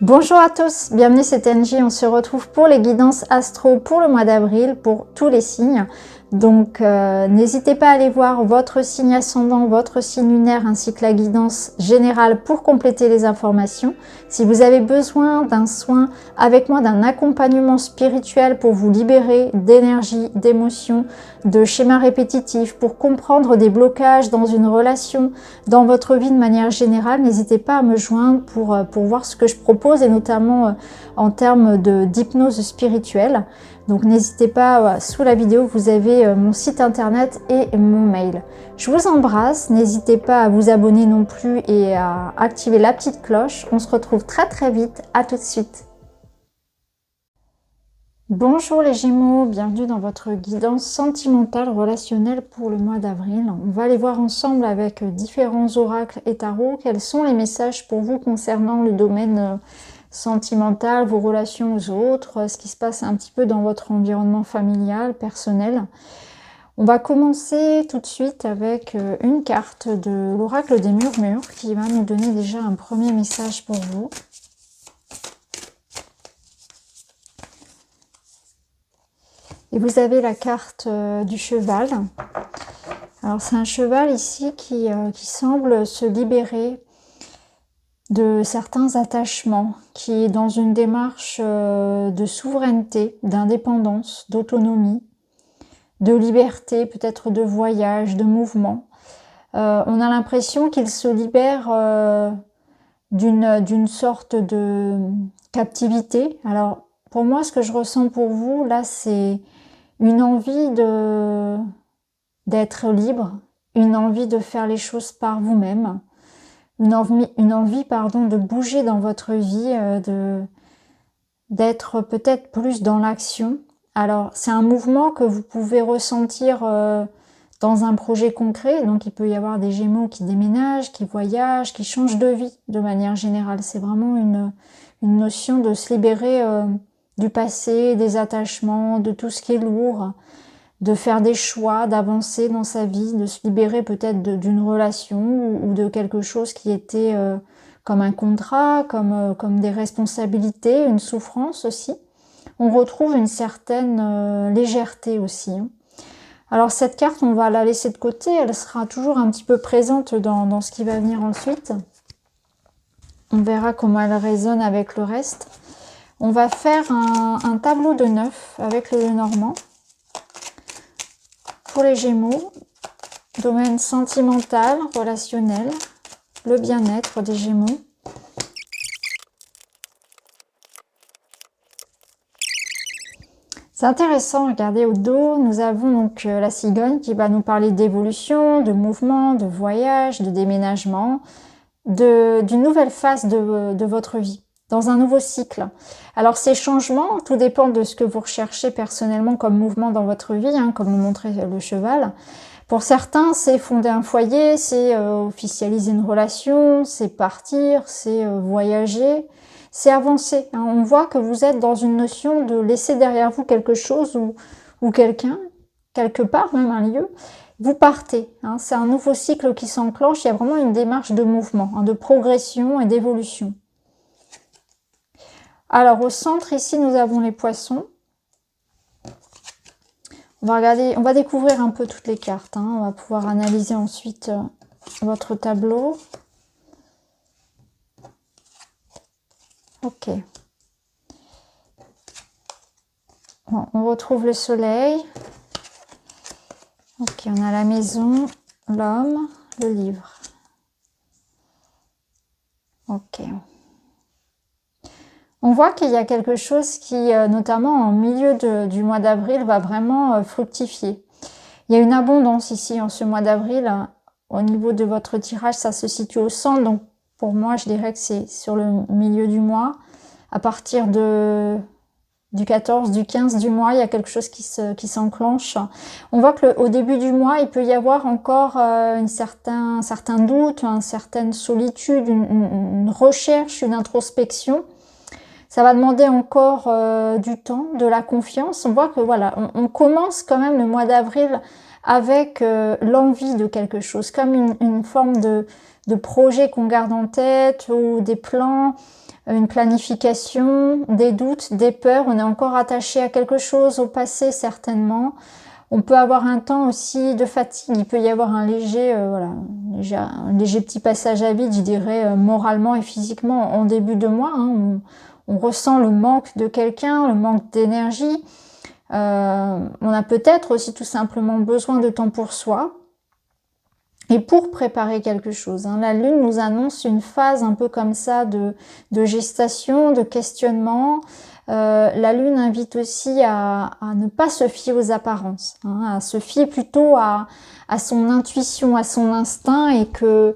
Bonjour à tous, bienvenue c'est NJ, on se retrouve pour les guidances astro pour le mois d'avril pour tous les signes. Donc n'hésitez pas à aller voir votre signe ascendant, votre signe lunaire ainsi que la guidance générale pour compléter les informations. Si vous avez besoin d'un soin avec moi, d'un accompagnement spirituel pour vous libérer d'énergie, d'émotions, de schémas répétitifs, pour comprendre des blocages dans une relation, dans votre vie de manière générale, n'hésitez pas à me joindre pour voir ce que je propose et notamment en termes d'hypnose spirituelle. Donc n'hésitez pas, sous la vidéo vous avez mon site internet et mon mail. Je vous embrasse, n'hésitez pas à vous abonner non plus et à activer la petite cloche. On se retrouve très vite, à tout de suite. Bonjour les Gémeaux, bienvenue dans votre guidance sentimentale relationnelle pour le mois d'avril. On va aller voir ensemble avec différents oracles et tarots quels sont les messages pour vous concernant le domaine sentimental, vos relations aux autres, ce qui se passe un petit peu dans votre environnement familial, personnel. On va commencer tout de suite avec une carte de l'oracle des murmures qui va nous donner déjà un premier message pour vous. Et vous avez la carte du cheval. Alors c'est un cheval ici qui semble se libérer de certains attachements, qui est dans une démarche de souveraineté, d'indépendance, d'autonomie, de liberté, peut-être de voyage, de mouvement. On a l'impression qu'il se libère d'une sorte de captivité. Alors pour moi, ce que je ressens pour vous, là, c'est une envie d'être libre, une envie de faire les choses par vous-même, une envie de bouger dans votre vie, d'être peut-être plus dans l'action. Alors, c'est un mouvement que vous pouvez ressentir dans un projet concret. Donc, il peut y avoir des Gémeaux qui déménagent, qui voyagent, qui changent de vie de manière générale. C'est vraiment une notion de se libérer du passé, des attachements, de tout ce qui est lourd, de faire des choix, d'avancer dans sa vie, de se libérer peut-être d'une relation ou de quelque chose qui était comme un contrat, comme des responsabilités, une souffrance aussi. On retrouve une certaine légèreté aussi. Alors cette carte, on va la laisser de côté, elle sera toujours un petit peu présente dans ce qui va venir ensuite. On verra comment elle résonne avec le reste. On va faire un tableau de 9 avec le Lenormand. Pour les Gémeaux, domaine sentimental, relationnel, le bien-être des Gémeaux. C'est intéressant, regardez au dos, nous avons donc la cigogne qui va nous parler d'évolution, de mouvement, de voyage, de déménagement, d'une nouvelle phase de votre vie, dans un nouveau cycle. Alors ces changements, tout dépend de ce que vous recherchez personnellement comme mouvement dans votre vie, comme le montrait le cheval. Pour certains, c'est fonder un foyer, c'est officialiser une relation, c'est partir, c'est voyager, c'est avancer. On voit que vous êtes dans une notion de laisser derrière vous quelque chose ou quelqu'un, quelque part, même un lieu. Vous partez, c'est un nouveau cycle qui s'enclenche, il y a vraiment une démarche de mouvement, de progression et d'évolution. Alors au centre ici nous avons les poissons. On va regarder, on va découvrir un peu toutes les cartes. On va pouvoir analyser ensuite votre tableau. Ok. Bon, on retrouve le soleil. Ok, on a la maison, l'homme, le livre. Ok. On voit qu'il y a quelque chose qui, notamment en milieu du mois d'avril, va vraiment fructifier. Il y a une abondance ici en ce mois d'avril. Au niveau de votre tirage, ça se situe au centre. Donc pour moi, je dirais que c'est sur le milieu du mois. À partir du 14, du 15 du mois, il y a quelque chose qui s'enclenche. On voit qu'au début du mois, il peut y avoir encore un certain doute, une certaine solitude, une recherche, une introspection. Ça va demander encore du temps, de la confiance. On voit que voilà, on commence quand même le mois d'avril avec l'envie de quelque chose, comme une forme de projet qu'on garde en tête ou des plans, une planification, des doutes, des peurs. On est encore attaché à quelque chose au passé certainement. On peut avoir un temps aussi de fatigue. Il peut y avoir un léger, un léger petit passage à vide, je dirais, moralement et physiquement en début de mois. Hein. On ressent le manque de quelqu'un, le manque d'énergie. On a peut-être aussi tout simplement besoin de temps pour soi et pour préparer quelque chose. Hein. La Lune nous annonce une phase un peu comme ça de gestation, de questionnement. La Lune invite aussi à ne pas se fier aux apparences, hein, à se fier plutôt à son intuition, à son instinct, et que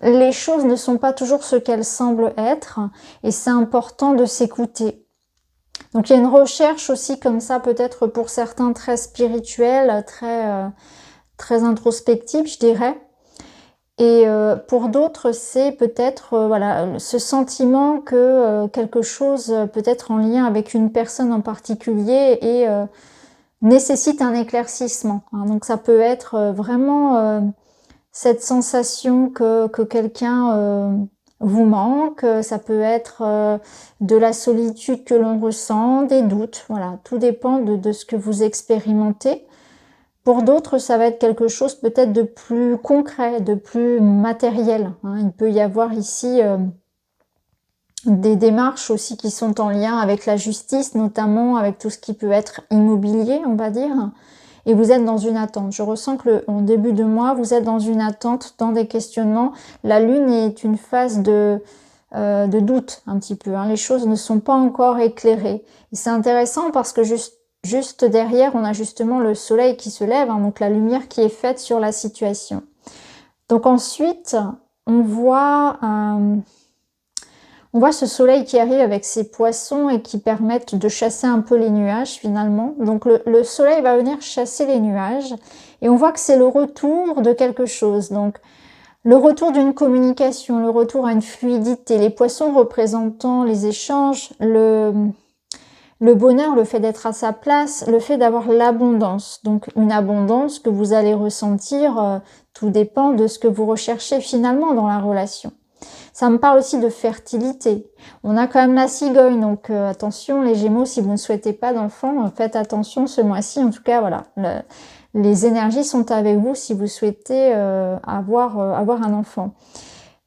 les choses ne sont pas toujours ce qu'elles semblent être, et c'est important de s'écouter. Donc il y a une recherche aussi comme ça, peut-être pour certains très spirituelle, très introspective, je dirais. Et pour d'autres, c'est peut-être voilà, ce sentiment que quelque chose peut être en lien avec une personne en particulier et nécessite un éclaircissement. Hein. Donc ça peut être vraiment cette sensation que quelqu'un vous manque, ça peut être de la solitude que l'on ressent, des doutes, voilà, tout dépend de ce que vous expérimentez. Pour d'autres, ça va être quelque chose peut-être de plus concret, de plus matériel. Hein. Il peut y avoir ici des démarches aussi qui sont en lien avec la justice, notamment avec tout ce qui peut être immobilier, on va dire. Et vous êtes dans une attente. Je ressens que en début de mois, vous êtes dans une attente, dans des questionnements. La Lune est une phase de doute un petit peu. Hein. Les choses ne sont pas encore éclairées. Et c'est intéressant parce que juste derrière, on a justement le soleil qui se lève, hein, donc la lumière qui est faite sur la situation. Donc ensuite, on voit ce soleil qui arrive avec ses poissons et qui permettent de chasser un peu les nuages finalement. Donc le soleil va venir chasser les nuages et on voit que c'est le retour de quelque chose. Donc le retour d'une communication, le retour à une fluidité. Les poissons représentant les échanges, le bonheur, le fait d'être à sa place, le fait d'avoir l'abondance. Donc une abondance que vous allez ressentir, tout dépend de ce que vous recherchez finalement dans la relation. Ça me parle aussi de fertilité. On a quand même la cigogne, donc attention les Gémeaux, si vous ne souhaitez pas d'enfant, faites attention ce mois-ci. En tout cas, voilà, les énergies sont avec vous si vous souhaitez avoir un enfant.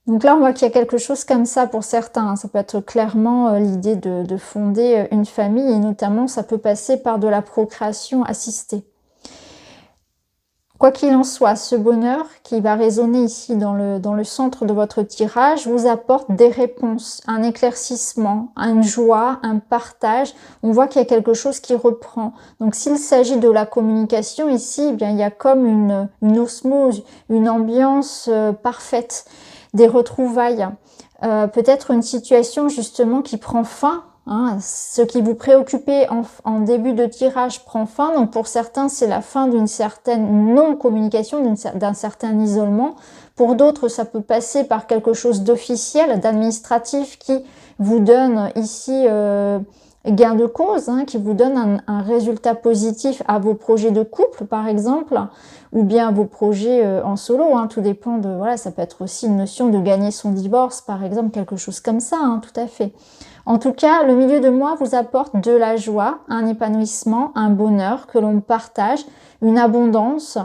Donc là, on voit qu'il y a quelque chose comme ça pour certains. Hein. Ça peut être clairement l'idée de fonder une famille et notamment, ça peut passer par de la procréation assistée. Quoi qu'il en soit, ce bonheur qui va résonner ici dans le centre de votre tirage vous apporte des réponses, un éclaircissement, une joie, un partage. On voit qu'il y a quelque chose qui reprend. Donc s'il s'agit de la communication ici, eh bien il y a comme une osmose, une ambiance parfaite, des retrouvailles. Peut-être une situation justement qui prend fin. Hein, ce qui vous préoccupait en début de tirage prend fin. Donc pour certains, c'est la fin d'une certaine non-communication, d'un certain isolement. Pour d'autres, ça peut passer par quelque chose d'officiel, d'administratif qui vous donne ici gain de cause, hein, qui vous donne un résultat positif à vos projets de couple, par exemple, ou bien à vos projets en solo. Hein, tout dépend de... Voilà, ça peut être aussi une notion de gagner son divorce, par exemple, quelque chose comme ça, hein, tout à fait. En tout cas, le milieu de mois vous apporte de la joie, un épanouissement, un bonheur que l'on partage, une abondance.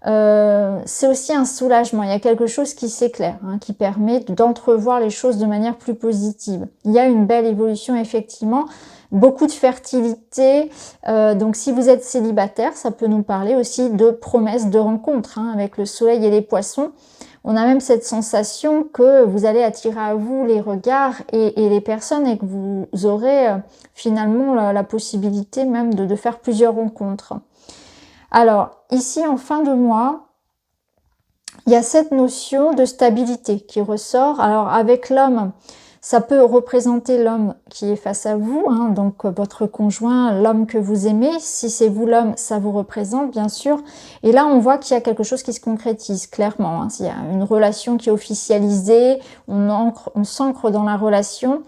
C'est aussi un soulagement. Il y a quelque chose qui s'éclaire, hein, qui permet d'entrevoir les choses de manière plus positive. Il y a une belle évolution, effectivement. Beaucoup de fertilité. Donc, si vous êtes célibataire, ça peut nous parler aussi de promesses de rencontres, hein, avec le soleil et les poissons. On a même cette sensation que vous allez attirer à vous les regards et les personnes et que vous aurez finalement la possibilité même de faire plusieurs rencontres. Alors, ici, en fin de mois, il y a cette notion de stabilité qui ressort. Alors, avec l'homme, ça peut représenter l'homme qui est face à vous, hein, donc votre conjoint, l'homme que vous aimez. Si c'est vous l'homme, ça vous représente, bien sûr. Et là, on voit qu'il y a quelque chose qui se concrétise, clairement. Hein. Il y a une relation qui est officialisée, on s'ancre dans la relation.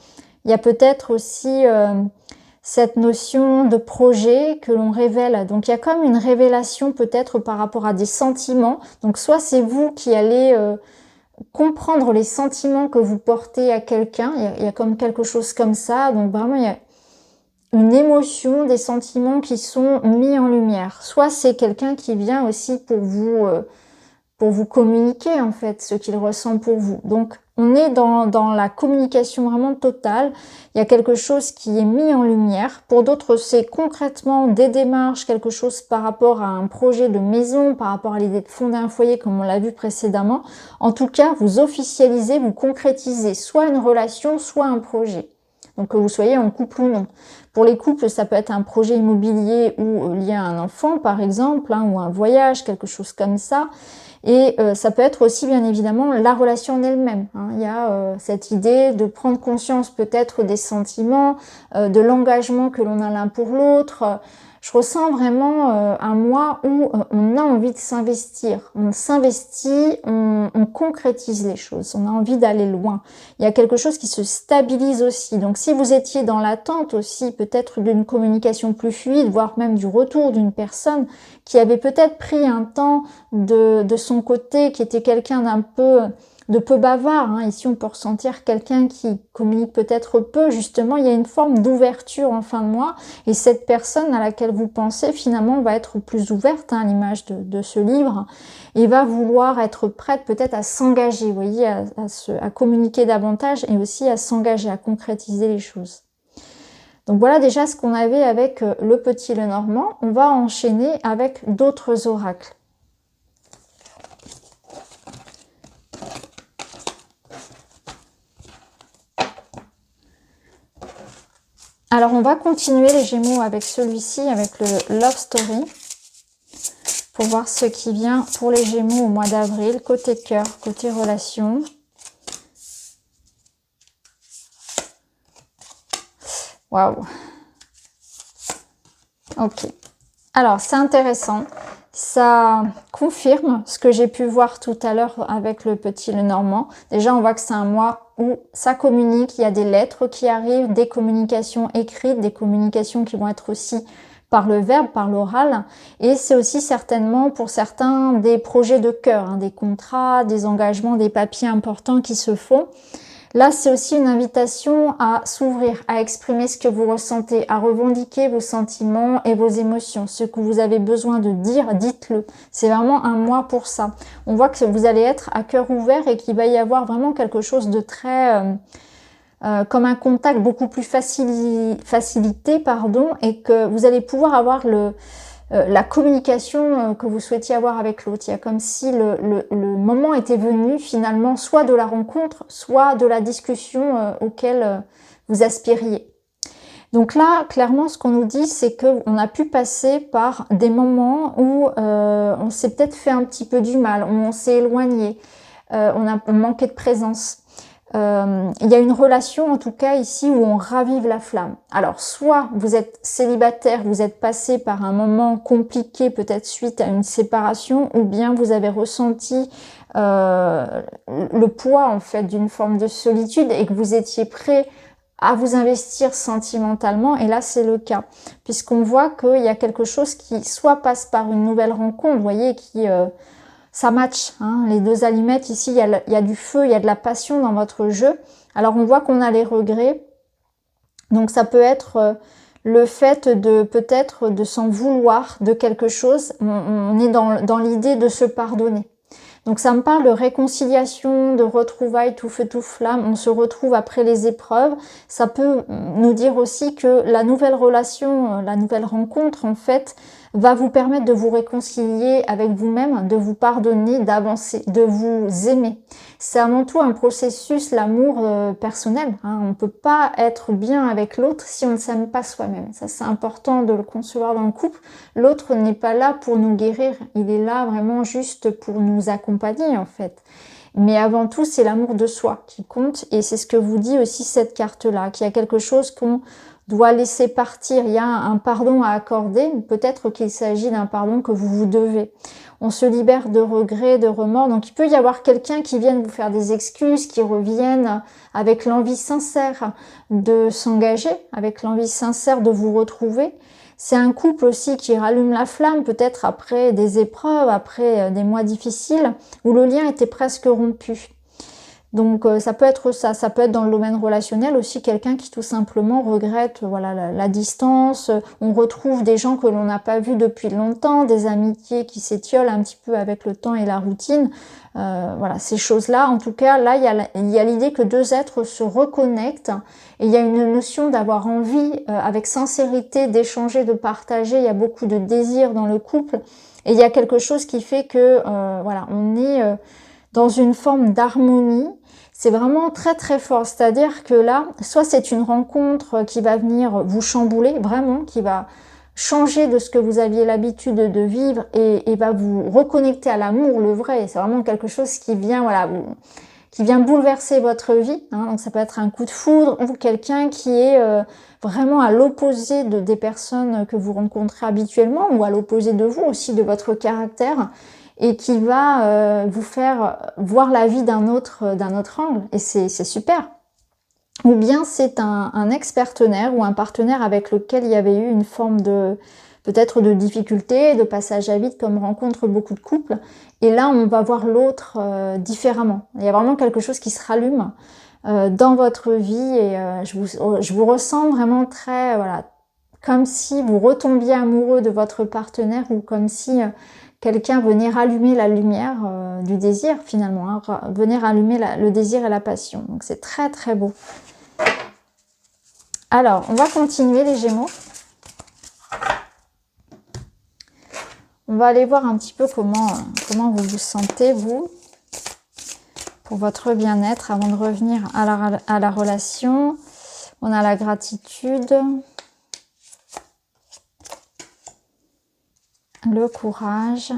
Il y a peut-être aussi cette notion de projet que l'on révèle. Donc, il y a comme une révélation peut-être par rapport à des sentiments. Donc, soit c'est vous qui allez... comprendre les sentiments que vous portez à quelqu'un. Il y a comme quelque chose comme ça. Donc vraiment, il y a une émotion, des sentiments qui sont mis en lumière. Soit c'est quelqu'un qui vient aussi pour vous communiquer en fait ce qu'il ressent pour vous. Donc on est dans la communication vraiment totale. Il y a quelque chose qui est mis en lumière. Pour d'autres, c'est concrètement des démarches, quelque chose par rapport à un projet de maison, par rapport à l'idée de fonder un foyer comme on l'a vu précédemment. En tout cas, vous officialisez, vous concrétisez soit une relation, soit un projet. Donc que vous soyez en couple ou non. Pour les couples, ça peut être un projet immobilier ou lié à un enfant par exemple, hein, ou un voyage, quelque chose comme ça. Et ça peut être aussi bien évidemment la relation en elle-même. Hein. Il y a cette idée de prendre conscience peut-être des sentiments, de l'engagement que l'on a l'un pour l'autre. Je ressens vraiment un mois où on a envie de s'investir. On s'investit, on concrétise les choses. On a envie d'aller loin. Il y a quelque chose qui se stabilise aussi. Donc si vous étiez dans l'attente aussi peut-être d'une communication plus fluide, voire même du retour d'une personne qui avait peut-être pris un temps de son côté, qui était quelqu'un de peu bavard. Hein. Ici, on peut ressentir quelqu'un qui communique peut-être peu. Justement, il y a une forme d'ouverture en fin de mois. Et cette personne à laquelle vous pensez, finalement, va être plus ouverte, hein, à l'image de ce livre, et va vouloir être prête peut-être à s'engager, vous voyez, à communiquer davantage et aussi à s'engager, à concrétiser les choses. Donc voilà déjà ce qu'on avait avec le Petit Lenormand. On va enchaîner avec d'autres oracles. Alors on va continuer les Gémeaux avec celui-ci, avec le Love Story, pour voir ce qui vient pour les Gémeaux au mois d'avril, côté cœur, côté relation. Waouh. Ok. Alors c'est intéressant. Ça confirme ce que j'ai pu voir tout à l'heure avec le Petit Lenormand. Déjà, on voit que c'est un mois où ça communique, il y a des lettres qui arrivent, des communications écrites, des communications qui vont être aussi par le verbe, par l'oral. Et c'est aussi certainement pour certains des projets de cœur, hein, des contrats, des engagements, des papiers importants qui se font. Là, c'est aussi une invitation à s'ouvrir, à exprimer ce que vous ressentez, à revendiquer vos sentiments et vos émotions. Ce que vous avez besoin de dire, dites-le. C'est vraiment un mois pour ça. On voit que vous allez être à cœur ouvert et qu'il va y avoir vraiment quelque chose de très... comme un contact beaucoup plus facilité, et que vous allez pouvoir avoir la communication que vous souhaitiez avoir avec l'autre. Il y a comme si le moment était venu finalement soit de la rencontre, soit de la discussion auquel vous aspiriez. Donc là, clairement, ce qu'on nous dit, c'est qu'on a pu passer par des moments où on s'est peut-être fait un petit peu du mal, où on s'est éloigné, on manquait de présence. Il y a une relation en tout cas ici où on ravive la flamme. Alors soit vous êtes célibataire, vous êtes passé par un moment compliqué peut-être suite à une séparation, ou bien vous avez ressenti le poids en fait d'une forme de solitude et que vous étiez prêt à vous investir sentimentalement, et là c'est le cas, puisqu'on voit qu'il y a quelque chose qui soit passe par une nouvelle rencontre, vous voyez, qui... ça match, hein, les deux allumettes. Ici, il y a du feu, il y a de la passion dans votre jeu. Alors, on voit qu'on a les regrets. Donc, ça peut être le fait de peut-être de s'en vouloir de quelque chose. On est dans l'idée de se pardonner. Donc, ça me parle de réconciliation, de retrouvailles, tout feu, tout flamme. On se retrouve après les épreuves. Ça peut nous dire aussi que la nouvelle relation, la nouvelle rencontre, en fait, va vous permettre de vous réconcilier avec vous-même, de vous pardonner, d'avancer, de vous aimer. C'est avant tout un processus, l'amour personnel. Hein. On ne peut pas être bien avec l'autre si on ne s'aime pas soi-même. Ça, c'est important de le concevoir dans le couple. L'autre n'est pas là pour nous guérir. Il est là vraiment juste pour nous accompagner, en fait. Mais avant tout, c'est l'amour de soi qui compte. Et c'est ce que vous dit aussi cette carte-là, qu'il y a quelque chose qu'on doit laisser partir. Il y a un pardon à accorder. Peut-être qu'il s'agit d'un pardon que vous vous devez. On se libère de regrets, de remords. Donc il peut y avoir quelqu'un qui vienne vous faire des excuses, qui revienne avec l'envie sincère de s'engager, avec l'envie sincère de vous retrouver. C'est un couple aussi qui rallume la flamme, peut-être après des épreuves, après des mois difficiles, où le lien était presque rompu. Donc ça peut être ça, ça peut être dans le domaine relationnel aussi quelqu'un qui tout simplement regrette voilà la distance. On retrouve des gens que l'on n'a pas vus depuis longtemps, des amitiés qui s'étiolent un petit peu avec le temps et la routine. Voilà, ces choses-là, en tout cas, là, il y a l'idée que deux êtres se reconnectent et il y a une notion d'avoir envie, avec sincérité, d'échanger, de partager. Il y a beaucoup de désir dans le couple et il y a quelque chose qui fait que, voilà, on est dans une forme d'harmonie. C'est vraiment très très fort, c'est-à-dire que là, soit c'est une rencontre qui va venir vous chambouler, vraiment, qui va changer de ce que vous aviez l'habitude de vivre et va vous reconnecter à l'amour, le vrai. C'est vraiment quelque chose qui vient, voilà, qui vient bouleverser votre vie. Hein. Donc ça peut être un coup de foudre ou quelqu'un qui est vraiment à l'opposé des personnes que vous rencontrez habituellement ou à l'opposé de vous aussi, de votre caractère et qui va vous faire voir la vie d'un autre angle. Et c'est super. Ou bien c'est un ex-partenaire ou un partenaire avec lequel il y avait eu une forme de peut-être de difficulté, de passage à vide comme rencontre beaucoup de couples. Et là, on va voir l'autre différemment. Il y a vraiment quelque chose qui se rallume dans votre vie et je vous ressens vraiment très, voilà, comme si vous retombiez amoureux de votre partenaire ou comme si quelqu'un venait rallumer la lumière du désir finalement, hein, venait rallumer le désir et la passion. Donc c'est très très beau. Alors, on va continuer les Gémeaux. On va aller voir un petit peu comment vous vous sentez, vous, pour votre bien-être avant de revenir à la relation. On a la gratitude, le courage.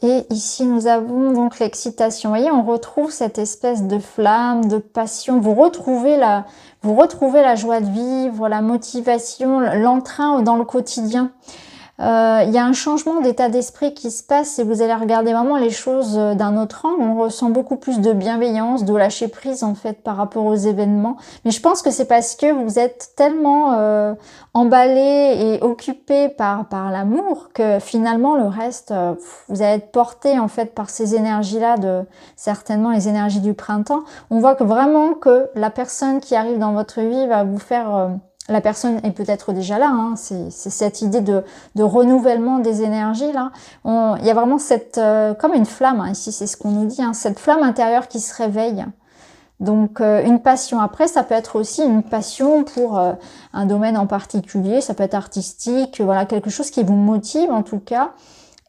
Et ici, nous avons donc l'excitation. Vous voyez, on retrouve cette espèce de flamme, de passion. Vous retrouvez la joie de vivre, la motivation, l'entrain dans le quotidien. Il y a un changement d'état d'esprit qui se passe et vous allez regarder vraiment les choses d'un autre angle. On ressent beaucoup plus de bienveillance, de lâcher prise en fait par rapport aux événements. Mais je pense que c'est parce que vous êtes tellement emballé et occupé par l'amour que finalement le reste, vous allez être porté en fait par ces énergies-là, certainement les énergies du printemps. On voit que vraiment que la personne qui arrive dans votre vie va vous faire... la personne est peut-être déjà là, hein, c'est cette idée de renouvellement des énergies là. Il y a vraiment cette, comme une flamme, hein, ici c'est ce qu'on nous dit, hein, cette flamme intérieure qui se réveille. Donc une passion. Après, ça peut être aussi une passion pour un domaine en particulier, ça peut être artistique, voilà, quelque chose qui vous motive en tout cas.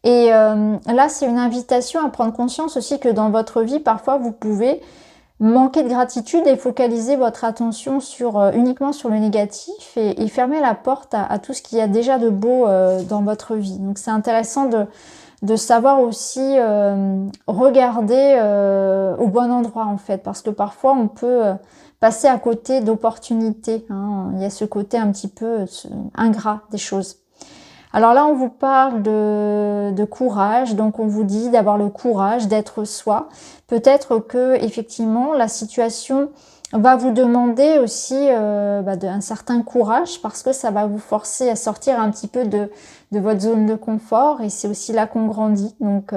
Et là, c'est une invitation à prendre conscience aussi que dans votre vie, parfois, vous pouvez manquer de gratitude et focaliser votre attention uniquement sur le négatif et fermer la porte à tout ce qu'il y a déjà de beau dans votre vie. Donc c'est intéressant de savoir aussi regarder au bon endroit en fait, parce que parfois on peut passer à côté d'opportunités. Hein. Il y a ce côté un petit peu ingrat des choses. Alors là, on vous parle de courage, donc on vous dit d'avoir le courage d'être soi. Peut-être que effectivement la situation va vous demander aussi un certain courage parce que ça va vous forcer à sortir un petit peu de votre zone de confort et c'est aussi là qu'on grandit. Donc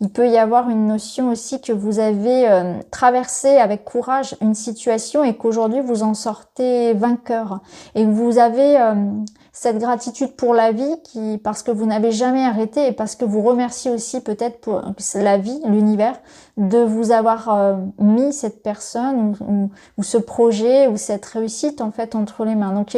il peut y avoir une notion aussi que vous avez traversé avec courage une situation et qu'aujourd'hui vous en sortez vainqueur et que vous avez cette gratitude pour la vie parce que vous n'avez jamais arrêté et parce que vous remerciez aussi peut-être pour la vie, l'univers, de vous avoir mis cette personne ou ce projet ou cette réussite en fait entre les mains. Donc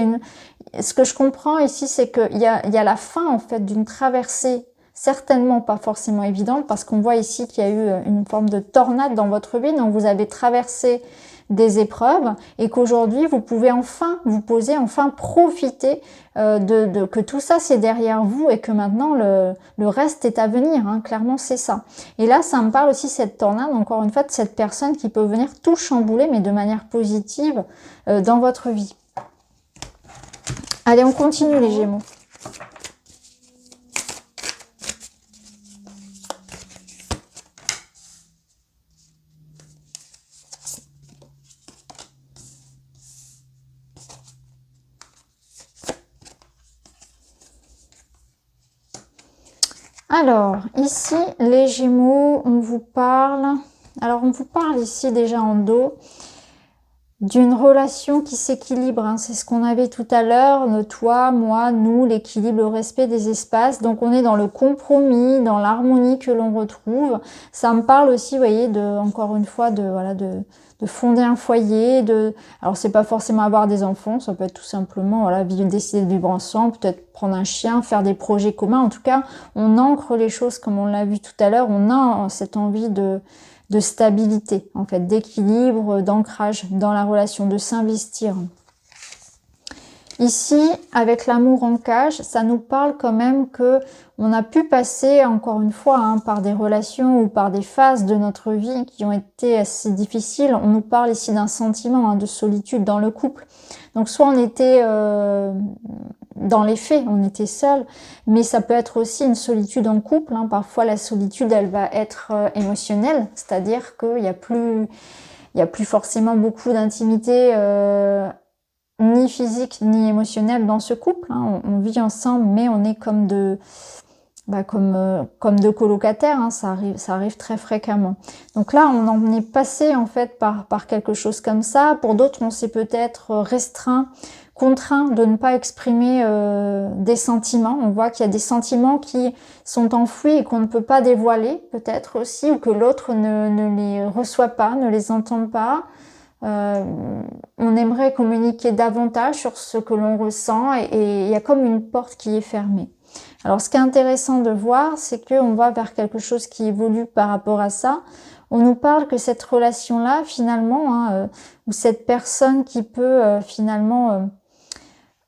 ce que je comprends ici, c'est qu'il y a la fin en fait d'une traversée certainement pas forcément évidente parce qu'on voit ici qu'il y a eu une forme de tornade dans votre vie, donc vous avez traversé des épreuves et qu'aujourd'hui vous pouvez enfin vous poser, enfin profiter que tout ça c'est derrière vous et que maintenant le reste est à venir, hein, clairement c'est ça. Et là ça me parle aussi cette tornade, encore une fois, de cette personne qui peut venir tout chambouler mais de manière positive dans votre vie. Allez, on continue les Gémeaux. Alors, ici, les Gémeaux, on vous parle... Alors, on vous parle ici déjà en dos d'une relation qui s'équilibre, hein. C'est ce qu'on avait tout à l'heure, toi, moi, nous, l'équilibre, le respect des espaces. Donc on est dans le compromis, dans l'harmonie que l'on retrouve. Ça me parle aussi, vous voyez, encore une fois, de fonder un foyer, alors c'est pas forcément avoir des enfants, ça peut être tout simplement, voilà, décider de vivre ensemble, peut-être prendre un chien, faire des projets communs. En tout cas, on ancre les choses comme on l'a vu tout à l'heure, on a cette envie de stabilité, en fait, d'équilibre, d'ancrage dans la relation, de s'investir. Ici, avec l'amour en cage, ça nous parle quand même que on a pu passer, encore une fois, hein, par des relations ou par des phases de notre vie qui ont été assez difficiles. On nous parle ici d'un sentiment, hein, de solitude dans le couple. Donc soit on était dans les faits, on était seul, mais ça peut être aussi une solitude en couple, hein. Parfois la solitude, elle va être émotionnelle, c'est-à-dire qu'il n'y a plus forcément beaucoup d'intimité ni physique ni émotionnelle dans ce couple, hein. On vit ensemble, mais on est comme comme deux colocataires, hein. Ça arrive très fréquemment. Donc là, on en est passé en fait par quelque chose comme ça. Pour d'autres, on s'est peut-être restreint, contraint de ne pas exprimer des sentiments. On voit qu'il y a des sentiments qui sont enfouis et qu'on ne peut pas dévoiler, peut-être aussi, ou que l'autre ne les reçoit pas, ne les entend pas. On aimerait communiquer davantage sur ce que l'on ressent et il y a comme une porte qui est fermée. Alors ce qui est intéressant de voir, c'est qu'on va vers quelque chose qui évolue par rapport à ça. On nous parle que cette relation-là, finalement, hein, ou cette personne qui peut finalement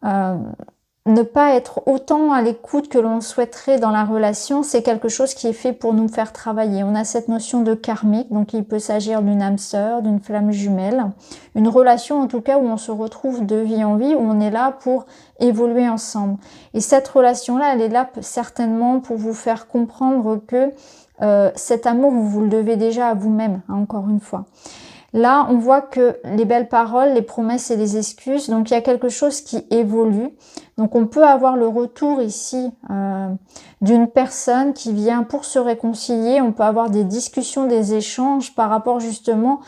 ne pas être autant à l'écoute que l'on souhaiterait dans la relation, c'est quelque chose qui est fait pour nous faire travailler. On a cette notion de karmique, donc il peut s'agir d'une âme sœur, d'une flamme jumelle, une relation en tout cas où on se retrouve de vie en vie, où on est là pour évoluer ensemble. Et cette relation-là, elle est là certainement pour vous faire comprendre que cet amour, vous le devez déjà à vous-même, hein, encore une fois. Là, on voit que les belles paroles, les promesses et les excuses, donc il y a quelque chose qui évolue. Donc on peut avoir le retour ici d'une personne qui vient pour se réconcilier. On peut avoir des discussions, des échanges par rapport justement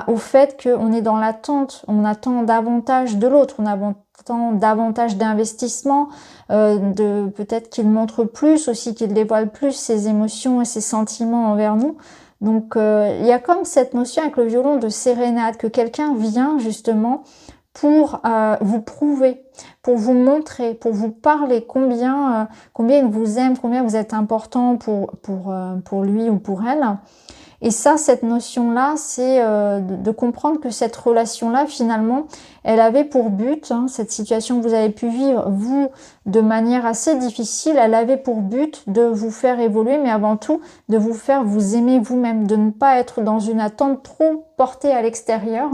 au fait qu'on est dans l'attente. On attend davantage de l'autre, on attend davantage d'investissement, peut-être qu'il montre plus aussi, qu'il dévoile plus ses émotions et ses sentiments envers nous. Donc il y a comme cette notion avec le violon de sérénade, que quelqu'un vient justement pour vous prouver, pour vous montrer, pour vous parler combien il vous aime, combien vous êtes important pour lui ou pour elle. Et ça, cette notion-là, c'est de comprendre que cette relation-là, finalement, elle avait pour but, hein, cette situation que vous avez pu vivre, vous, de manière assez difficile, elle avait pour but de vous faire évoluer, mais avant tout, de vous faire vous aimer vous-même, de ne pas être dans une attente trop portée à l'extérieur,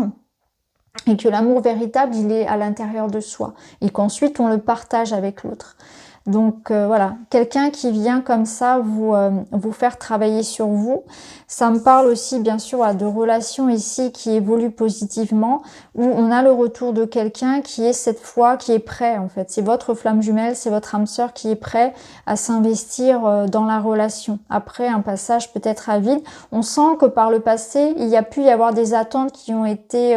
et que l'amour véritable, il est à l'intérieur de soi, et qu'ensuite, on le partage avec l'autre. Donc voilà, quelqu'un qui vient comme ça vous faire travailler sur vous. Ça me parle aussi bien sûr de relations ici qui évoluent positivement, où on a le retour de quelqu'un qui est cette fois, qui est prêt en fait. C'est votre flamme jumelle, c'est votre âme sœur qui est prêt à s'investir dans la relation. Après un passage peut-être à vide, on sent que par le passé, il y a pu y avoir des attentes qui ont été...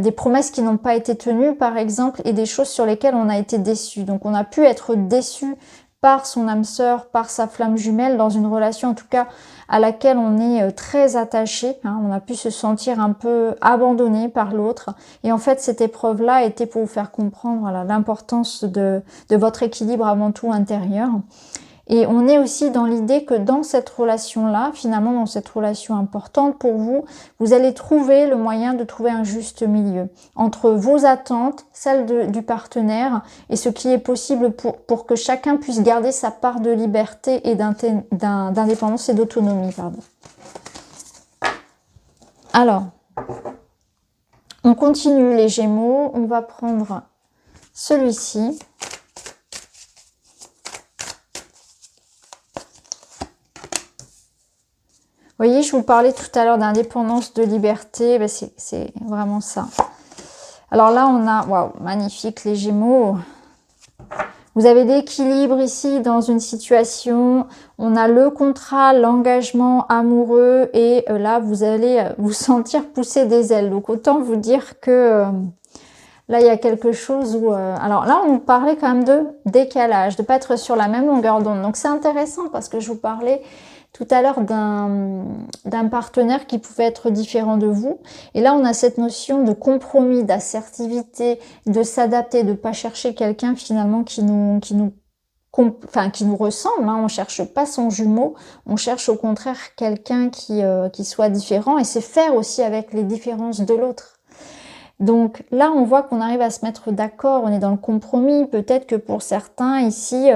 des promesses qui n'ont pas été tenues par exemple, et des choses sur lesquelles on a été déçu. Donc on a pu être déçu par son âme sœur, par sa flamme jumelle, dans une relation en tout cas à laquelle on est très attaché, hein. On a pu se sentir un peu abandonné par l'autre, et en fait cette épreuve-là était pour vous faire comprendre, voilà, l'importance de votre équilibre avant tout intérieur. Et on est aussi dans l'idée que dans cette relation-là, finalement dans cette relation importante pour vous, vous allez trouver le moyen de trouver un juste milieu entre vos attentes, celles du partenaire, et ce qui est possible pour que chacun puisse garder sa part de liberté et d'indépendance et d'autonomie. Alors, on continue les Gémeaux, on va prendre celui-ci. Vous voyez, je vous parlais tout à l'heure d'indépendance, de liberté, ben c'est vraiment ça. Alors là, on a, waouh, magnifique les Gémeaux. Vous avez l'équilibre ici dans une situation, on a le contrat, l'engagement amoureux et là vous allez vous sentir pousser des ailes. Donc autant vous dire que là il y a quelque chose où... alors là on nous parlait quand même de décalage, de pas être sur la même longueur d'onde. Donc c'est intéressant parce que je vous parlais tout à l'heure d'un partenaire qui pouvait être différent de vous. Et là, on a cette notion de compromis, d'assertivité, de s'adapter, de pas chercher quelqu'un finalement qui nous ressemble. Hein. On cherche pas son jumeau, on cherche au contraire quelqu'un qui soit différent. Et c'est faire aussi avec les différences de l'autre. Donc là, on voit qu'on arrive à se mettre d'accord, on est dans le compromis. Peut-être que pour certains ici,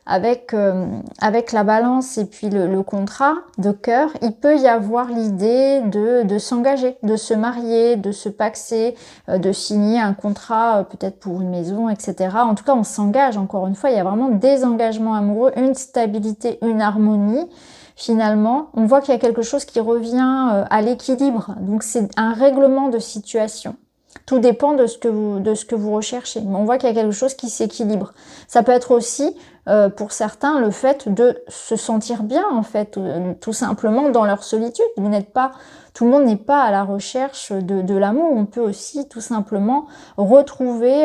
avec la balance et puis le contrat de cœur, il peut y avoir l'idée de s'engager, de se marier, de se paxer, de signer un contrat peut-être pour une maison, etc. En tout cas, on s'engage, encore une fois, il y a vraiment des engagements amoureux, une stabilité, une harmonie. Finalement, on voit qu'il y a quelque chose qui revient à l'équilibre. Donc c'est un règlement de situation. Tout dépend de ce que vous recherchez. Mais on voit qu'il y a quelque chose qui s'équilibre. Ça peut être aussi, pour certains, le fait de se sentir bien, en fait, tout simplement dans leur solitude. Tout le monde n'est pas à la recherche de l'amour. On peut aussi tout simplement retrouver,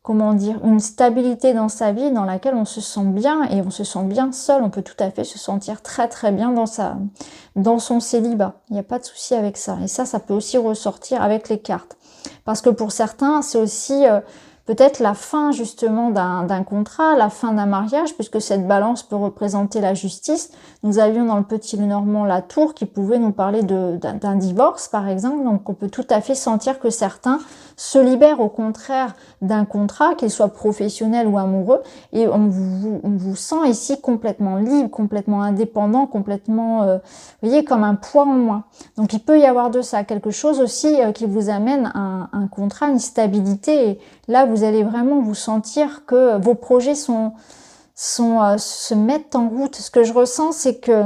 comment dire, une stabilité dans sa vie dans laquelle on se sent bien et on se sent bien seul. On peut tout à fait se sentir très très bien dans son célibat. Il n'y a pas de souci avec ça. Et ça peut aussi ressortir avec les cartes. Parce que pour certains, c'est aussi peut-être la fin justement d'un contrat, la fin d'un mariage, puisque cette balance peut représenter la justice. Nous avions dans le Petit Lenormand la tour qui pouvait nous parler d'un divorce par exemple. Donc on peut tout à fait sentir que certains se libèrent au contraire d'un contrat, qu'il soit professionnel ou amoureux, et on vous sent ici complètement libre, complètement indépendant, complètement, vous voyez, comme un poids en moins. Donc il peut y avoir de ça, quelque chose aussi qui vous amène un contrat, une stabilité, et là vous allez vraiment vous sentir que vos projets se mettent en route. Ce que je ressens, c'est que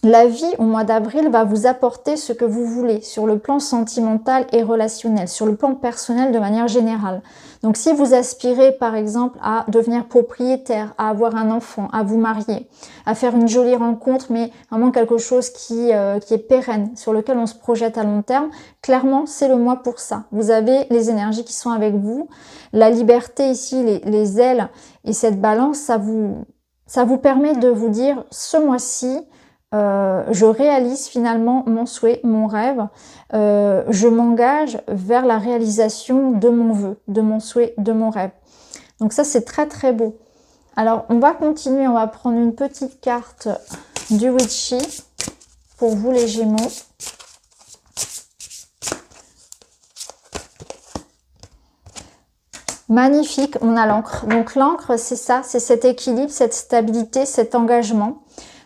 la vie au mois d'avril va vous apporter ce que vous voulez sur le plan sentimental et relationnel, sur le plan personnel de manière générale. Donc si vous aspirez par exemple à devenir propriétaire, à avoir un enfant, à vous marier, à faire une jolie rencontre, mais vraiment quelque chose qui est pérenne, sur lequel on se projette à long terme, clairement c'est le mois pour ça. Vous avez les énergies qui sont avec vous, la liberté ici, les ailes et cette balance, ça vous permet de vous dire ce mois-ci, je réalise finalement mon souhait, mon rêve, je m'engage vers la réalisation de mon vœu, de mon souhait, de mon rêve. Donc ça c'est très très beau. Alors on va continuer, on va prendre une petite carte du Witchy pour vous les Gémeaux. Magnifique, on a l'encre. Donc l'encre c'est ça, c'est cet équilibre, cette stabilité, cet engagement.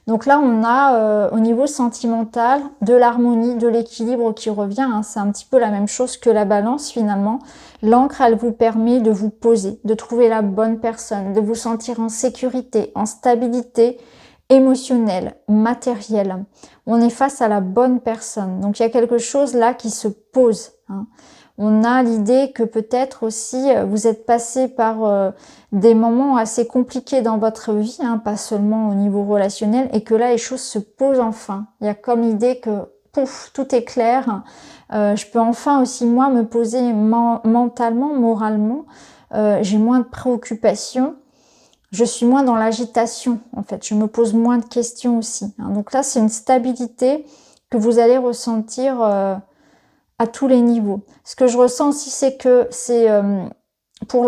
Donc là, on a au niveau sentimental de l'harmonie, de l'équilibre qui revient. Hein. C'est un petit peu la même chose que la balance finalement. L'encre, elle vous permet de vous poser, de trouver la bonne personne, de vous sentir en sécurité, en stabilité émotionnelle, matérielle. On est face à la bonne personne. Donc il y a quelque chose là qui se pose. Hein. On a l'idée que peut-être aussi vous êtes passé par des moments assez compliqués dans votre vie, hein, pas seulement au niveau relationnel, et que là les choses se posent enfin. Il y a comme l'idée que pouf, tout est clair. Je peux enfin aussi moi me poser mentalement, moralement. J'ai moins de préoccupations. Je suis moins dans l'agitation en fait. Je me pose moins de questions aussi. Hein. Donc là c'est une stabilité que vous allez ressentir à tous les niveaux. Ce que je ressens aussi, c'est que c'est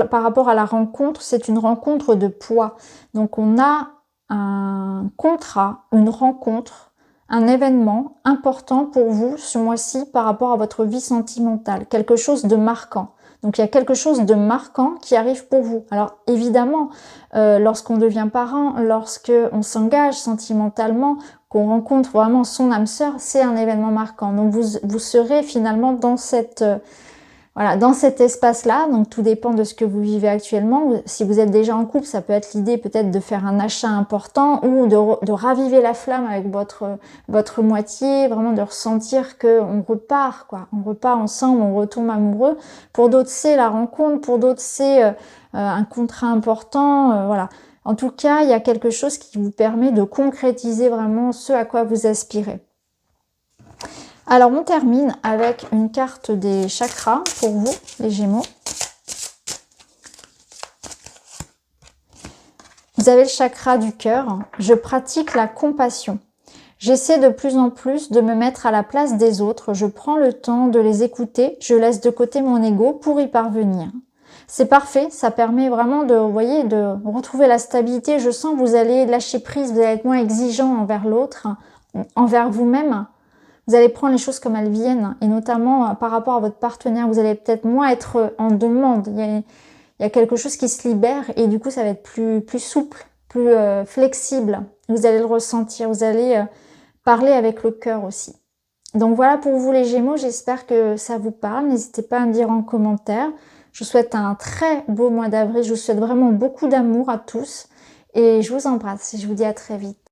par rapport à la rencontre, c'est une rencontre de poids. Donc on a un contrat, une rencontre, un événement important pour vous ce mois-ci par rapport à votre vie sentimentale, quelque chose de marquant. Donc il y a quelque chose de marquant qui arrive pour vous. Alors évidemment, lorsqu'on devient parent, lorsqu'on s'engage sentimentalement, qu'on rencontre vraiment son âme sœur, c'est un événement marquant. Donc vous serez finalement dans cette Voilà, dans cet espace-là, donc tout dépend de ce que vous vivez actuellement. Si vous êtes déjà en couple, ça peut être l'idée peut-être de faire un achat important ou de raviver la flamme avec votre moitié, vraiment de ressentir qu'on repart, quoi. On repart ensemble, on retombe amoureux. Pour d'autres, c'est la rencontre, pour d'autres, c'est un contrat important, voilà. En tout cas, il y a quelque chose qui vous permet de concrétiser vraiment ce à quoi vous aspirez. Alors, on termine avec une carte des chakras pour vous, les Gémeaux. Vous avez le chakra du cœur. Je pratique la compassion. J'essaie de plus en plus de me mettre à la place des autres. Je prends le temps de les écouter. Je laisse de côté mon ego pour y parvenir. C'est parfait. Ça permet vraiment de, vous voyez, de retrouver la stabilité. Je sens que vous allez lâcher prise. Vous allez être moins exigeant envers l'autre, envers vous-même. Vous allez prendre les choses comme elles viennent, et notamment par rapport à votre partenaire, vous allez peut-être moins être en demande. Il y a quelque chose qui se libère et du coup, ça va être plus souple, plus flexible. Vous allez le ressentir, vous allez parler avec le cœur aussi. Donc voilà pour vous les Gémeaux, j'espère que ça vous parle. N'hésitez pas à me dire en commentaire. Je vous souhaite un très beau mois d'avril, je vous souhaite vraiment beaucoup d'amour à tous et je vous embrasse et je vous dis à très vite.